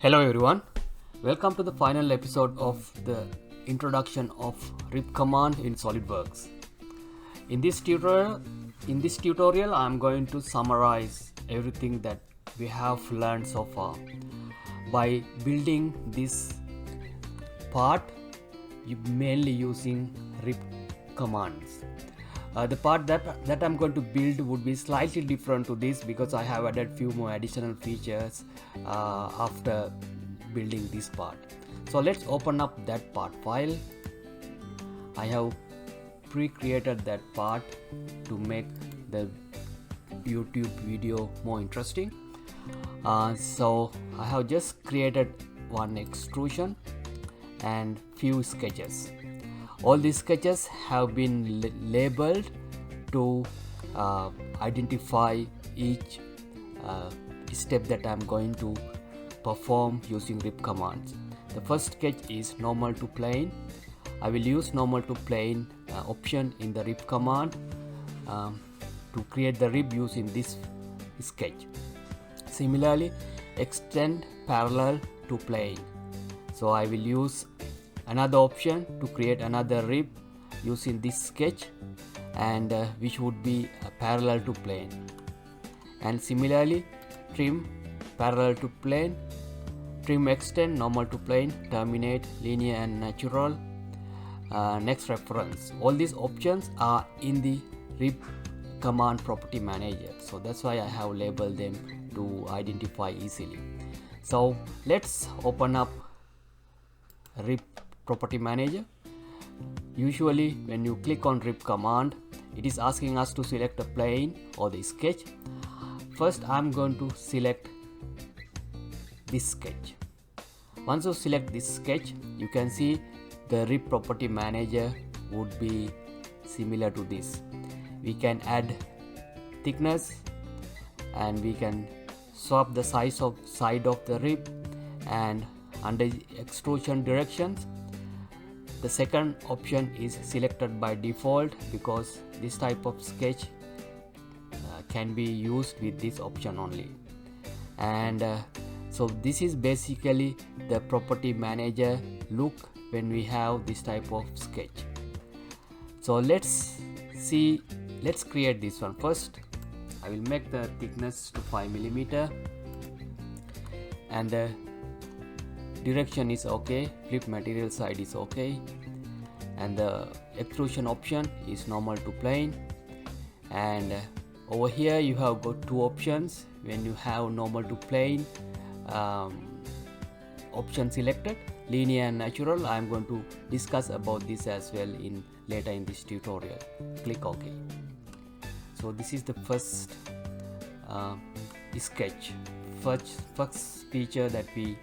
Hello everyone, welcome to the final episode of the introduction of rip command in SolidWorks. In this tutorial I am going to summarize everything that we have learned so far by building this part mainly using rip commands. The part that I'm going to build would be slightly different to this because I have added few more additional features after building this part. So let's open up that part file. I have pre-created that part to make the YouTube video more interesting. So I have just created one extrusion and few sketches. All these sketches have been labeled to identify each step that I'm going to perform using rip commands. The first sketch is normal to plane. I will use normal to plane option in the rip command to create the rip using this sketch. Similarly, extend parallel to plane. So I will use another option to create another rib using this sketch, and which would be parallel to plane. And similarly, trim parallel to plane, trim extend normal to plane, terminate linear and natural, next reference. All these options are in the rib command property manager, so that's why I have labeled them to identify easily. So let's open up rib property manager. Usually when you click on rip command, it is asking us to select a plane or the sketch. First I'm going to select this sketch. Once you select this sketch, you can see the rip property manager would be similar to this. We can add thickness and we can swap the size of side of the rib, and under extrusion directions, the second option is selected by default because this type of sketch can be used with this option only. And so this is basically the property manager look when we have this type of sketch. So let's create this one. First I will make the thickness to 5 mm and the direction is okay, flip material side is okay, and the extrusion option is normal to plane. And over here you have got two options. When you have normal to plane option selected, linear and natural, I am going to discuss about this as well later in this tutorial. Click OK. So this is the first sketch, first feature that we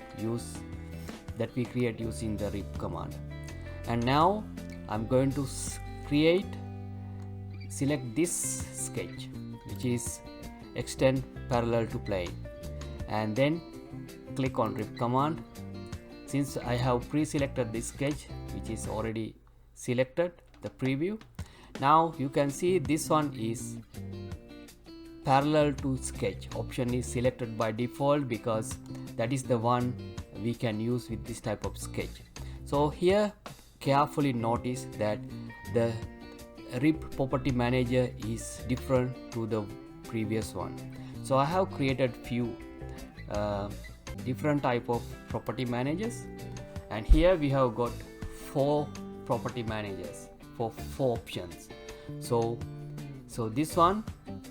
create using the rip command. And now I'm going to select this sketch, which is extend parallel to plane, and then click on rip command. Since I have pre-selected this sketch, which is already selected, the preview, now you can see this one is parallel to sketch option is selected by default because that is the one we can use with this type of sketch. So here carefully notice that the rip property manager is different to the previous one. So I have created few different type of property managers, and here we have got 4 property managers for 4 options. So this one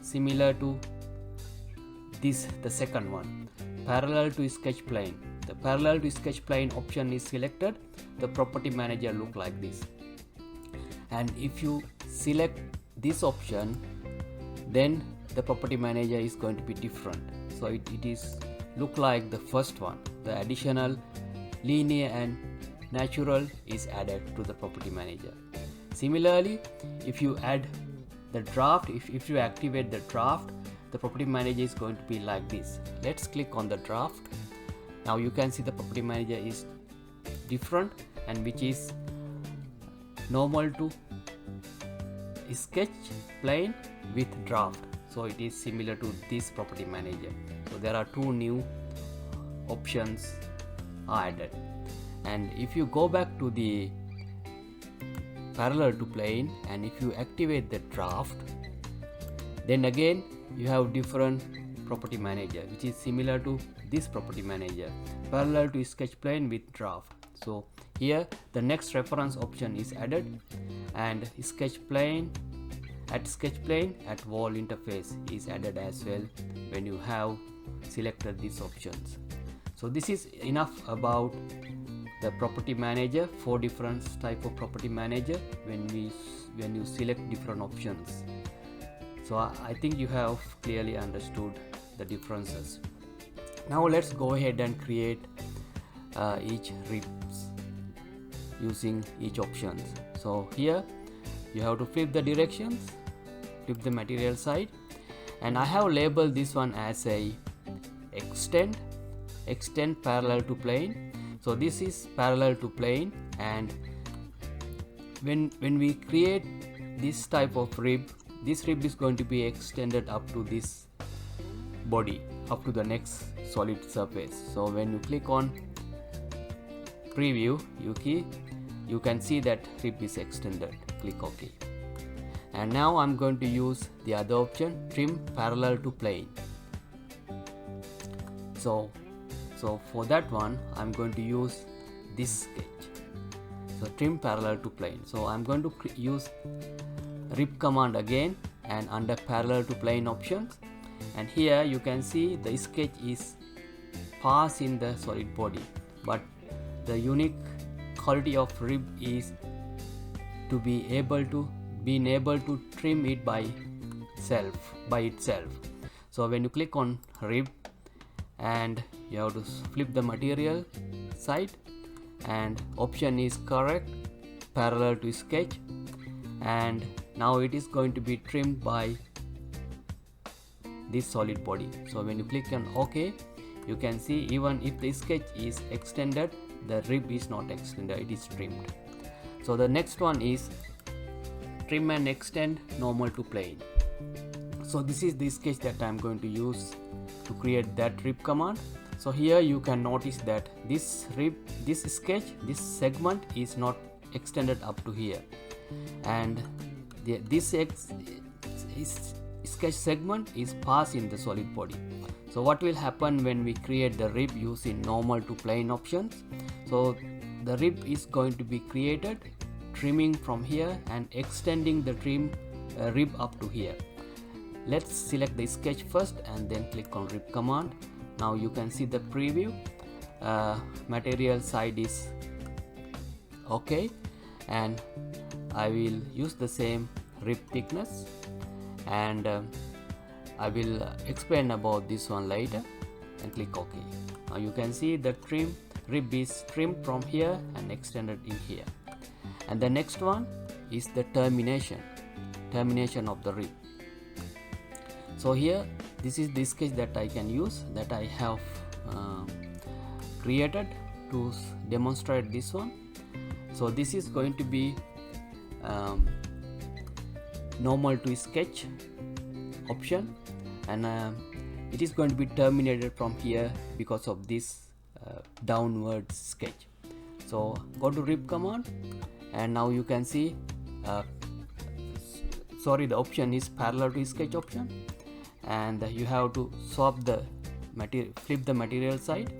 similar to this, the second one, parallel to sketch plane. The parallel to sketch plane option is selected, the property manager look like this. And if you select this option, then the property manager is going to be different. So it is look like the first one. The additional linear and natural is added to the property manager. Similarly, if you add the draft, if you activate the draft, the property manager is going to be like this. Let's click on the draft. Now you can see the property manager is different, and which is normal to sketch plane with draft. So it is similar to this property manager. So there are two new options are added. And if you go back to the parallel to plane and if you activate the draft, then again you have different property manager which is similar to this property manager, parallel to sketch plane with draft. So here the next reference option is added, and sketch plane at wall interface is added as well when you have selected these options. So this is enough about the property manager, 4 different type of property manager when you select different options. So I think you have clearly understood the differences. Now let's go ahead and create each ribs using each options. So here you have to flip the directions, flip the material side, and I have labeled this one as a extend parallel to plane. So this is parallel to plane, and when we create this type of rib, this rib is going to be extended up to this body, up to the next solid surface. So when you click on preview, you can see that rib is extended. Click OK. And now I'm going to use the other option, trim parallel to plane. So for that one I'm going to use this sketch. So trim parallel to plane. So I'm going to use rib command again, and under parallel to plane options, and here you can see the sketch is passed in the solid body, but the unique quality of rib is to be able to trim it by itself. So when you click on rib and you have to flip the material side, and option is correct, parallel to sketch, and now it is going to be trimmed by this solid body. So when you click on OK, you can see even if the sketch is extended, the rib is not extended, it is trimmed. So the next one is trim and extend normal to plane. So this is the sketch that I am going to use to create that rib command. So here you can notice that this segment is not extended up to here, and this sketch segment is passed in the solid body. So what will happen when we create the rib using normal to plane options? So the rib is going to be created trimming from here and extending the rib up to here. Let's select the sketch first and then click on rib command. Now you can see the preview. Material side is OK, and I will use the same rib thickness, and I will explain about this one later, and click OK. Now you can see the rib is trimmed from here and extended in here. And the next one is the termination of the rib. So here this is the sketch that I can use, that I have created to demonstrate this one. So this is going to be normal to sketch option, and it is going to be terminated from here because of this downward sketch. So go to rib command, and now you can see the option is parallel to sketch option, and you have to swap the material, flip the material side.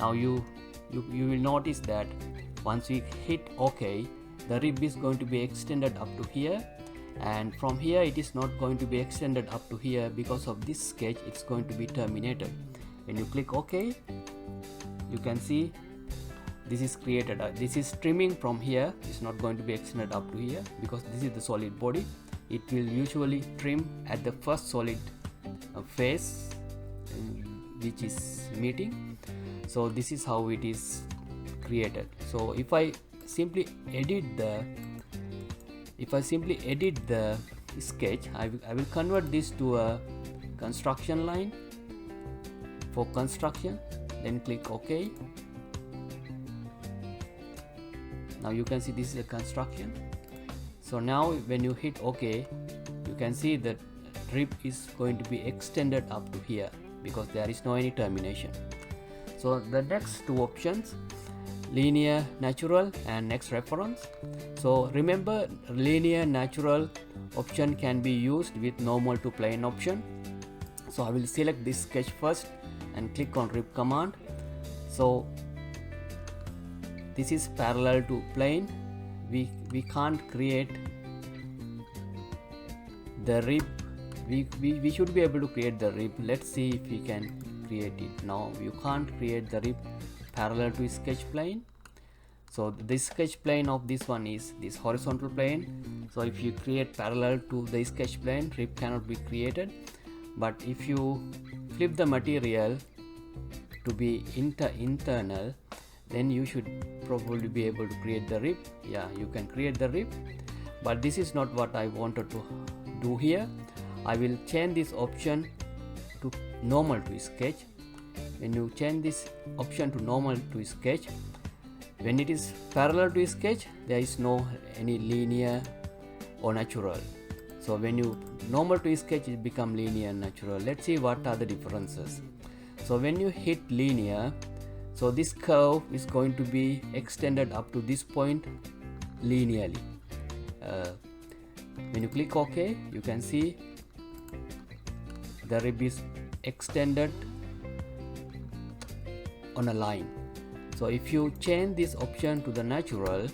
Now you will notice that once we hit OK, the rib is going to be extended up to here, and from here it is not going to be extended up to here because of this sketch. It's going to be terminated. When you click OK, you can see this is created. This is trimming from here. It's not going to be extended up to here because this is the solid body. It will usually trim at the first solid face which is meeting. So this is how it is created. So if I simply edit the sketch, I will convert this to a construction line for construction, then click OK. Now you can see this is a construction. So now when you hit OK, you can see that rib is going to be extended up to here because there is no any termination. So the next two options, linear natural and next reference. So remember, linear natural option can be used with normal to plane option. So I will select this sketch first and click on rip command. So this is parallel to plane. We can't create the rip. We should be able to create the rip. Let's see if we can create it. Now you can't create the rip parallel to sketch plane. So this sketch plane of this one is this horizontal plane. So if you create parallel to the sketch plane, rip cannot be created. But if you flip the material to be internal, then you should probably be able to create the rip. Yeah, you can create the rip, but this is not what I wanted to do here. I will change this option to normal to sketch. When you change this option to normal to sketch, when it is parallel to sketch, there is no any linear or natural. So when you normal to sketch, it become linear and natural. Let's see what are the differences. So when you hit linear, so this curve is going to be extended up to this point linearly. When you click OK, you can see the rib is extended on a line. So if you change this option to the natural,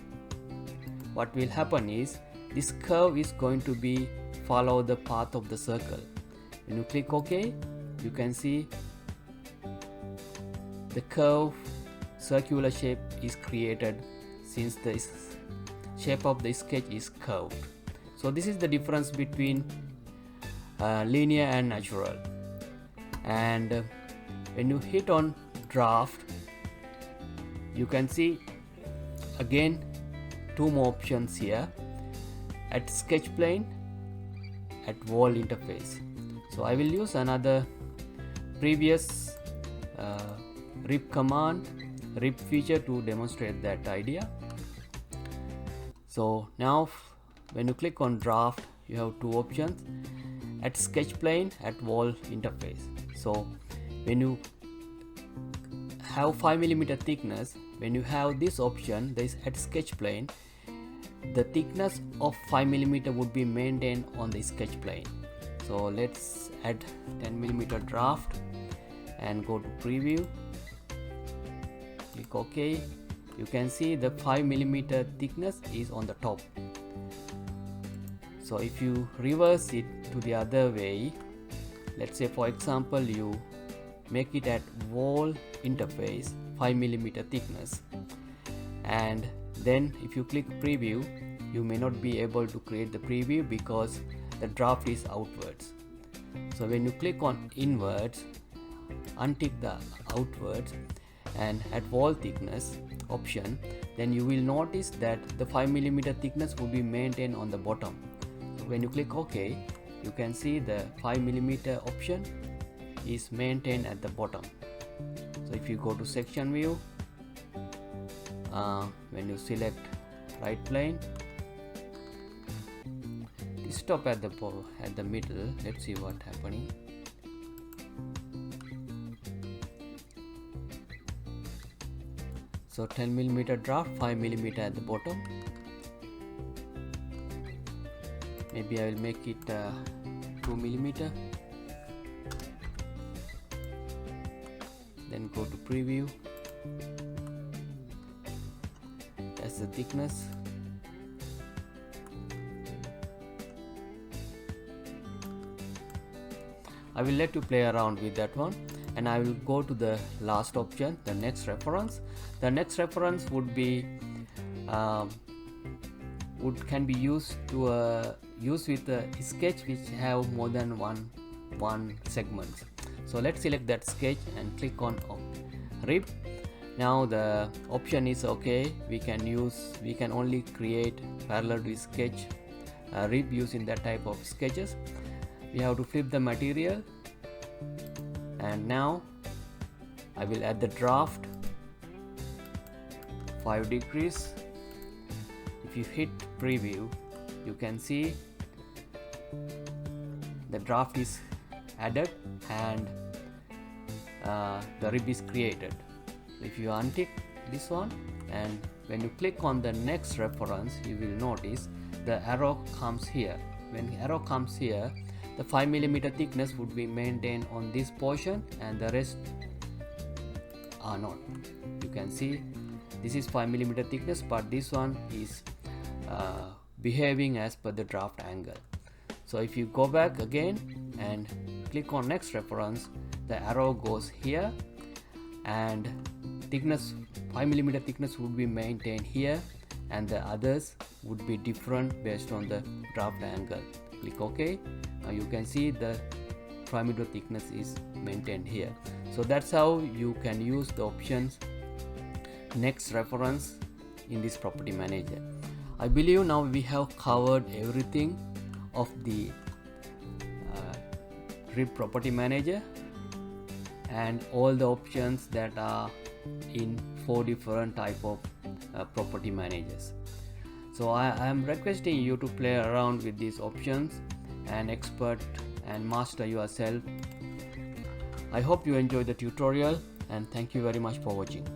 what will happen is this curve is going to be follow the path of the circle. When you click OK, you can see the curve circular shape is created since the shape of the sketch is curved. So this is the difference between linear and natural. And when you hit on draft, you can see again two more options here, at sketch plane, at wall interface. So I will use another previous rip command, rip feature to demonstrate that idea. So now when you click on draft, you have two options, at sketch plane, at wall interface. So when you have 5mm thickness, when you have this option, there is at sketch plane, the thickness of 5mm would be maintained on the sketch plane. So let's add 10mm draft and go to preview, click OK. You can see the 5mm thickness is on the top. So if you reverse it to the other way, let's say for example you make it at wall interface 5mm thickness, and then if you click preview, you may not be able to create the preview because the draft is outwards. So when you click on inwards, untick the outwards and at wall thickness option, then you will notice that the 5mm thickness will be maintained on the bottom. So when you click OK, you can see the 5mm option is maintained at the bottom. So if you go to section view, when you select right plane, stop at the middle. Let's see what's happening. So 10mm draft, 5mm at the bottom. Maybe I will make it 2mm. Then go to preview. That's the thickness. I will let you play around with that one, and I will go to the last option, the next reference. The next reference would be can be used to use with a sketch which have more than one segment. So let's select that sketch and click on rip. Now the option is okay. We can only create parallel to sketch rip using that type of sketches. We have to flip the material, and now I will add the draft 5 degrees. If you hit preview, you can see the draft is added and the rib is created. If you untick this one, and when you click on the next reference, you will notice the arrow comes here. When arrow comes here, the 5mm thickness would be maintained on this portion and the rest are not. You can see this is 5mm thickness, but this one is behaving as per the draft angle. So if you go back again and click on next reference, the arrow goes here and thickness 5mm thickness would be maintained here, and the others would be different based on the draft angle. Click OK. Now you can see the 5mm thickness is maintained here. So that's how you can use the options next reference in this property manager. I believe now we have covered everything of the RIP property manager and all the options that are in 4 different type of property managers. So I am requesting you to play around with these options and expert and master yourself. I hope you enjoyed the tutorial, and thank you very much for watching.